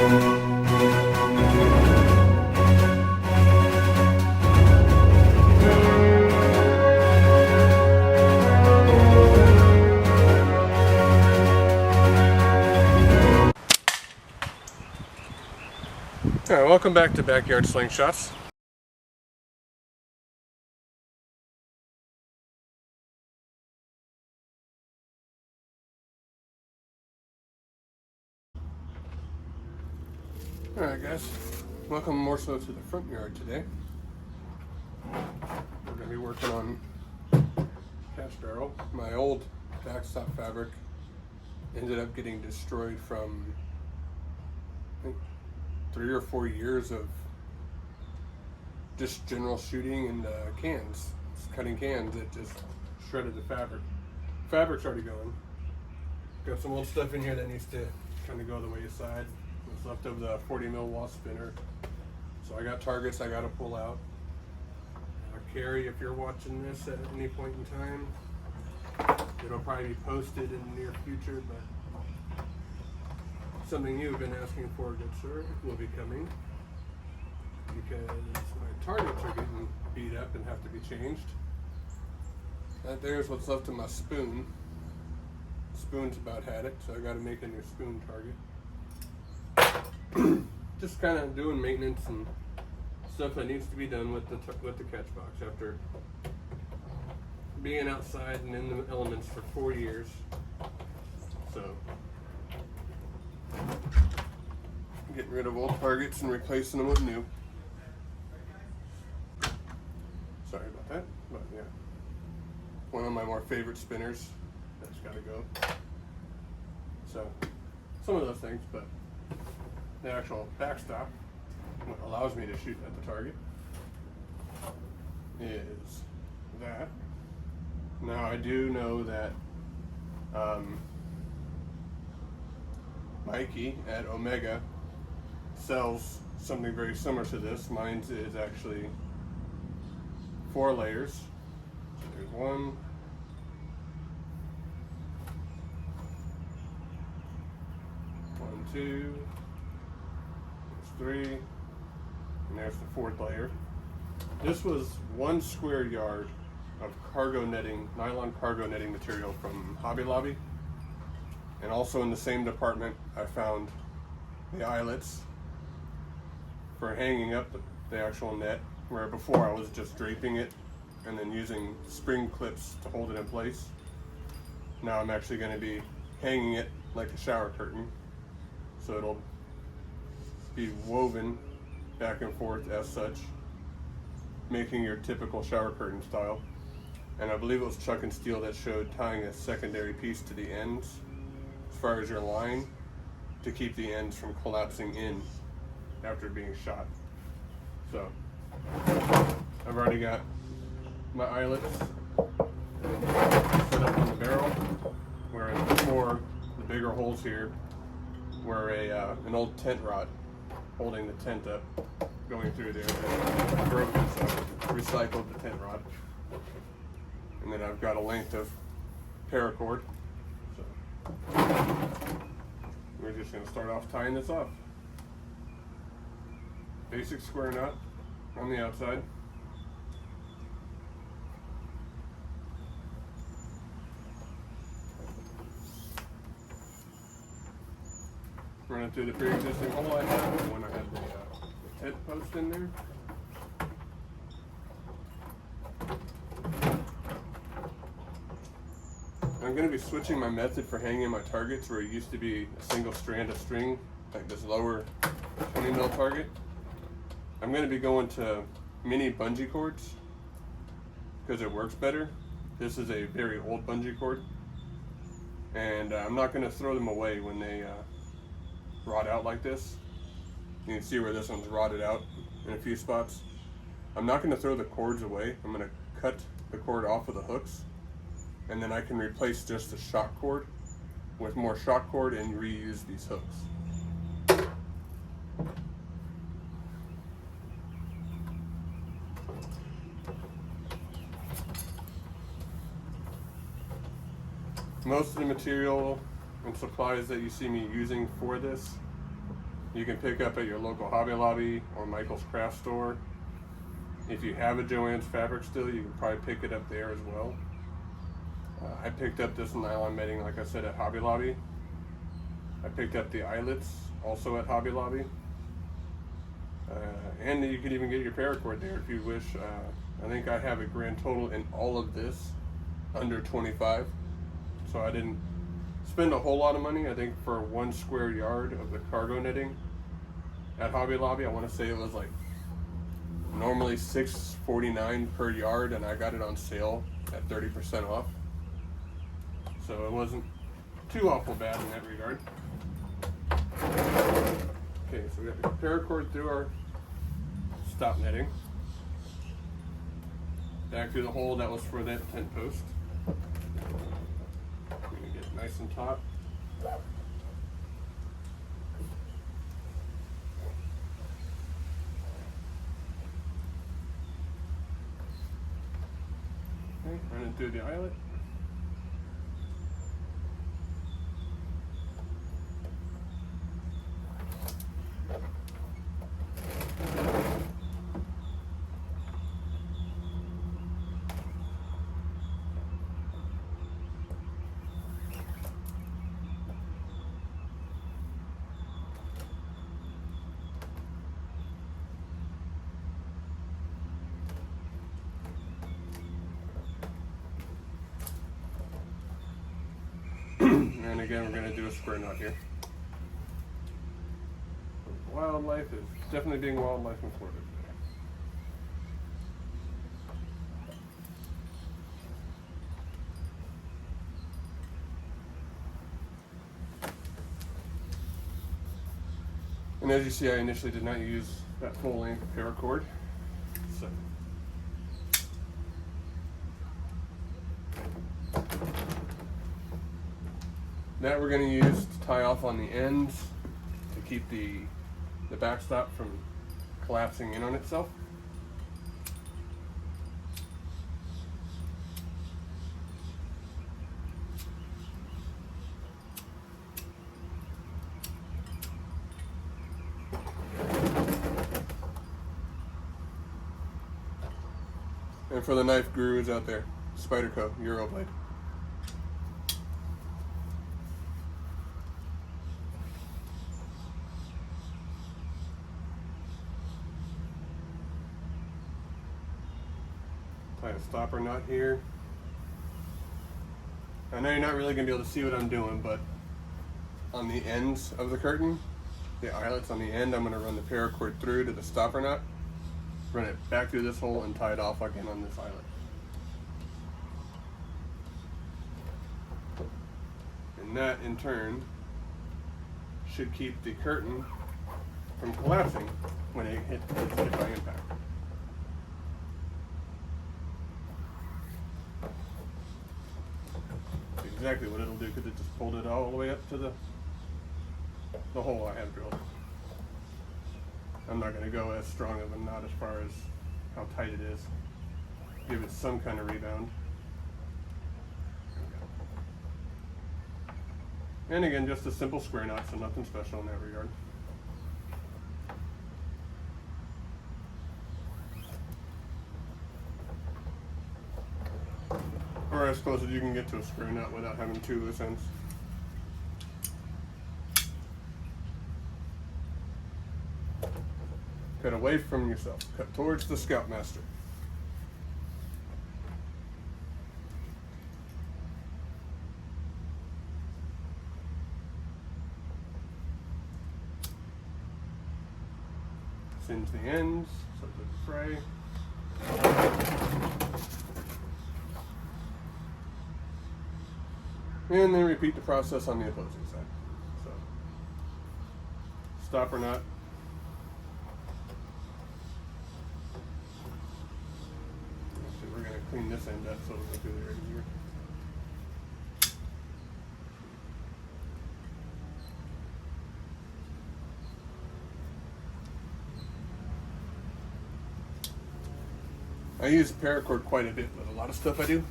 Alright, welcome back to Backyard Slingshots. Alright guys, welcome more so to the front yard today. We're going to be working on catch barrel. My old backstop fabric ended up getting destroyed from, I think, 3 or 4 years of just general shooting and cans, just cutting cans. It just shredded the fabric. Fabric's already going. Got some old stuff in here that needs to kind of go the wayside. What's left of the 40 mil wall spinner. So I got targets I got to pull out. Carrie, if you're watching this at any point in time, it'll probably be posted in the near future, but something you've been asking for, good sir, will be coming, because my targets are getting beat up and have to be changed. That there's what's left of my spoon. Spoon's about had it, so I got to make a new spoon target. Just kind of doing maintenance and stuff that needs to be done with the Catchbox after being outside and in the elements for 4 years. So getting rid of old targets and replacing them with new. Sorry about that, but yeah, one of my more favorite spinners. That's got to go. So some of those things, but the actual backstop, what allows me to shoot at the target, is that. Now I do know that Mikey at Omega sells something very similar to this. Mine is actually 4 layers. So there's 1, 2, there's 3, and there's the 4th layer. This was 1 square yard of cargo netting, nylon cargo netting material from Hobby Lobby. And also in the same department, I found the eyelets for hanging up the actual net, where before I was just draping it and then using spring clips to hold it in place. Now I'm actually going to be hanging it like a shower curtain, so it'll be woven back and forth as such, making your typical shower curtain style. And I believe it was Chuck and Steel that showed tying a secondary piece to the ends as far as your line to keep the ends from collapsing in after being shot. So I've already got my eyelets set up on the barrel, whereas before the bigger holes here were an old tent rod holding the tent up, going through there, and broke this up, recycled the tent rod, and then I've got a length of paracord. So we're just going to start off tying this off. Basic square knot on the outside. Run it through the pre-existing hole I had when I had the tent post in there. I'm going to be switching my method for hanging my targets, where it used to be a single strand of string, like this lower 20 mil target. I'm going to be going to mini bungee cords because it works better. This is a very old bungee cord, and I'm not going to throw them away when they rot out like this. You can see where this one's rotted out in a few spots. I'm not going to throw the cords away. I'm going to cut the cord off of the hooks, and then I can replace just the shock cord with more shock cord and reuse these hooks. Most of the material and supplies that you see me using for this You can pick up at your local Hobby Lobby or Michael's Craft Store. If you have a Joann's fabric still, you can probably pick it up there as well. I picked up this nylon netting, like I said, at Hobby Lobby. I picked up the eyelets also at Hobby Lobby. And you can even get your paracord there if you wish. I think I have a grand total in all of this under 25. So I didn't spend a whole lot of money. I think for 1 square yard of the cargo knitting at Hobby Lobby, I want to say it was like normally $6.49 per yard, and I got it on sale at 30% off. So it wasn't too awful bad in that regard. Okay, so we got the paracord through our stop netting. Back through the hole that was for that tent post. We're gonna get nice and taut. Okay, running through the eyelet. And again, we're going to do a square knot here. Wildlife is definitely being wildlife in Florida today. And as you see, I initially did not use that full length paracord. So that we're going to use to tie off on the ends to keep the backstop from collapsing in on itself. And for the knife gurus out there, Spyderco Euroblade. Tie a stopper knot here. I know you're not really going to be able to see what I'm doing, but on the ends of the curtain, the eyelets on the end, I'm going to run the paracord through to the stopper knot, run it back through this hole, and tie it off again on this eyelet. And that, in turn, should keep the curtain from collapsing when it hits it by impact. Exactly what it'll do, because it just pulled it all the way up to the hole I have drilled. I'm not going to go as strong of a knot as far as how tight it is. Give it some kind of rebound. And again, just a simple square knot, so nothing special in that regard. Or as close as you can get to a square knot without having 2 loose ends. Cut away from yourself. Cut towards the Scoutmaster. Singe the ends so it doesn't fray. And then repeat the process on the opposing side. So, stopper knot. Actually, we're going to clean this end up so it'll go through there easier. I use paracord quite a bit, but a lot of stuff I do.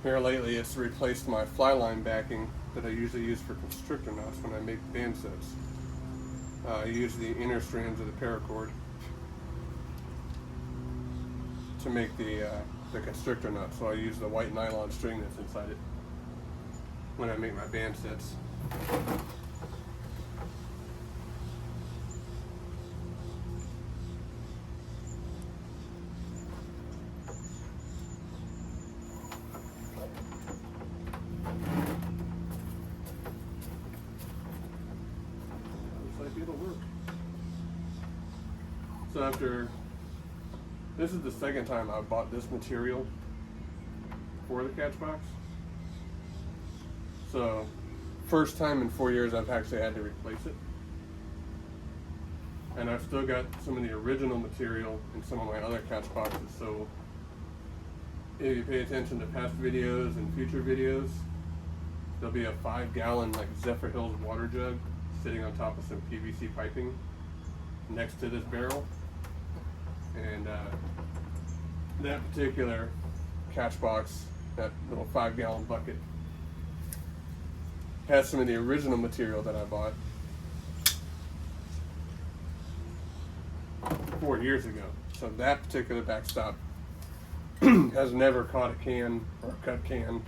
Here lately, it's replaced my fly line backing that I usually use for constrictor knots when I make band sets. I use the inner strands of the paracord to make the constrictor knot. So I use the white nylon string that's inside it when I make my band sets. It'll work. So this is the second time I've bought this material for the Catchbox. So first time in 4 years I've actually had to replace it. And I've still got some of the original material in some of my other Catchboxes. So if you pay attention to past videos and future videos, there'll be a 5-gallon like Zephyr Hills water jug sitting on top of some PVC piping next to this barrel. And that particular Catchbox, that little 5-gallon bucket, has some of the original material that I bought 4 years ago. So that particular backstop has never caught a can or a cut can.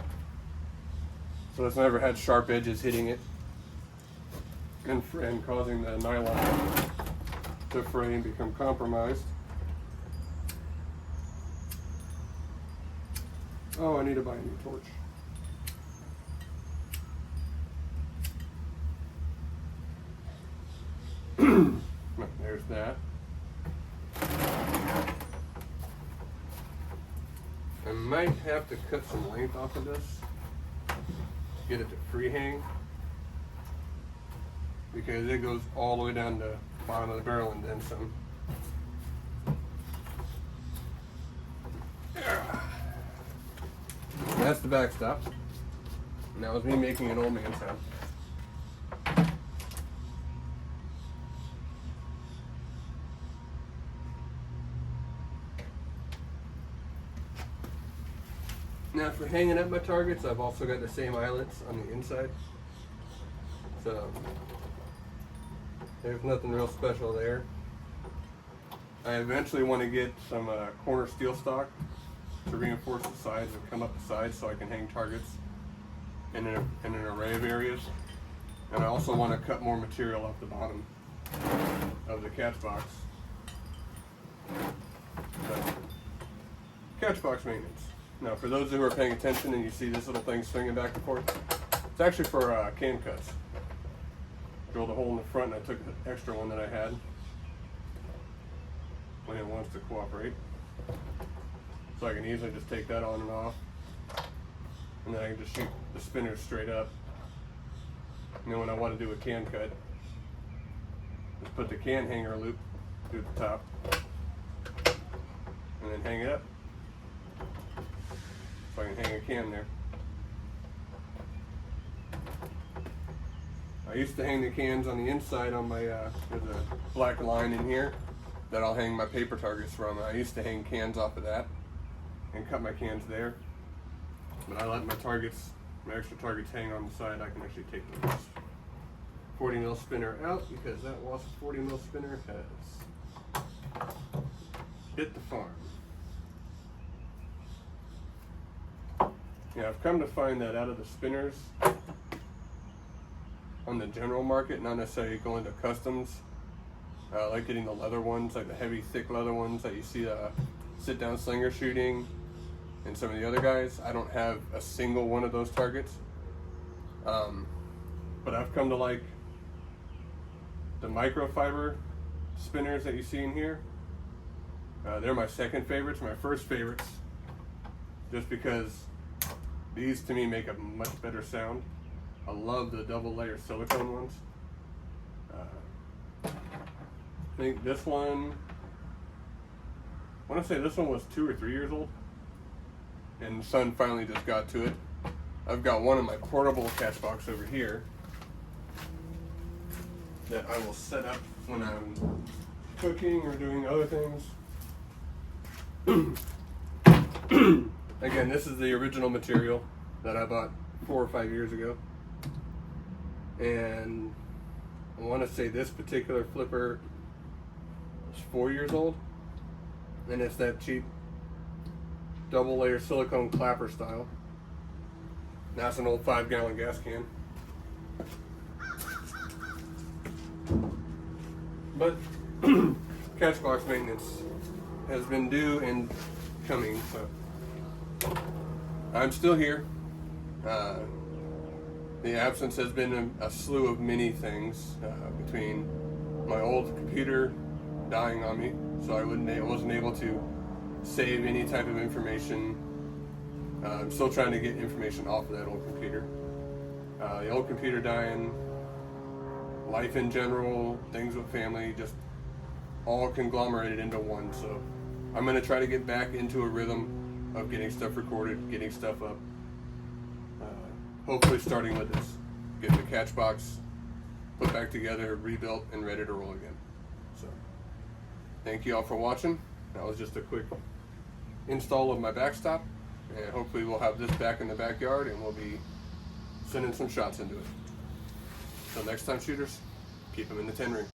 So it's never had sharp edges hitting it and causing the nylon to fray and become compromised. Oh, I need to buy a new torch. There's that. I might have to cut some length off of this, get it to free hang, because it goes all the way down to the bottom of the barrel and then some. That's the backstop. Now it's me making an old man sound. Now for hanging up my targets, I've also got the same eyelets on the inside. So there's nothing real special there. I eventually want to get some corner steel stock to reinforce the sides and come up the sides so I can hang targets in an array of areas. And I also want to cut more material off the bottom of the Catchbox. So, Catchbox maintenance. Now, for those who are paying attention and you see this little thing swinging back and forth, it's actually for can cuts. Drilled a hole in the front and I took the extra one that I had when it wants to cooperate. So I can easily just take that on and off. And then I can just shoot the spinners straight up. And then when I want to do a can cut, just put the can hanger loop through the top and then hang it up. So I can hang a can there. I used to hang the cans on the inside on my, there's a black line in here that I'll hang my paper targets from. I used to hang cans off of that and cut my cans there. But I let my targets, my extra targets hang on the side. I can actually take the 40 mil spinner out because that wasp 40 mil spinner has hit the farm. Yeah, I've come to find that out of the spinners on the general market, not necessarily going to customs, I like getting the leather ones, like the heavy, thick leather ones that you see sit-down slinger shooting and some of the other guys. I don't have a single one of those targets, but I've come to like the microfiber spinners that you see in here. They're my second favorites. My first favorites, just because these to me make a much better sound. I love the double layer silicone ones. I think this one, I want to say this one was 2 or 3 years old, and the son finally just got to it. I've got one in my portable Catchbox over here that I will set up when I'm cooking or doing other things. Again, this is the original material that I bought 4 or 5 years ago. and I want to say this particular flipper is 4 years old, and it's that cheap double layer silicone clapper style. That's an old 5-gallon gas can. But Catchbox maintenance has been due and coming, so I'm still here. The absence has been a slew of many things, between my old computer dying on me, so I wasn't able to save any type of information. I'm still trying to get information off of that old computer. The old computer dying, life in general, things with family, just all conglomerated into one. So I'm going to try to get back into a rhythm of getting stuff recorded, getting stuff up. Hopefully starting with this, getting the Catchbox put back together, rebuilt, and ready to roll again. So thank you all for watching. That was just a quick install of my backstop, and hopefully we'll have this back in the backyard and we'll be sending some shots into it. Till next time, shooters, keep them in the 10 ring.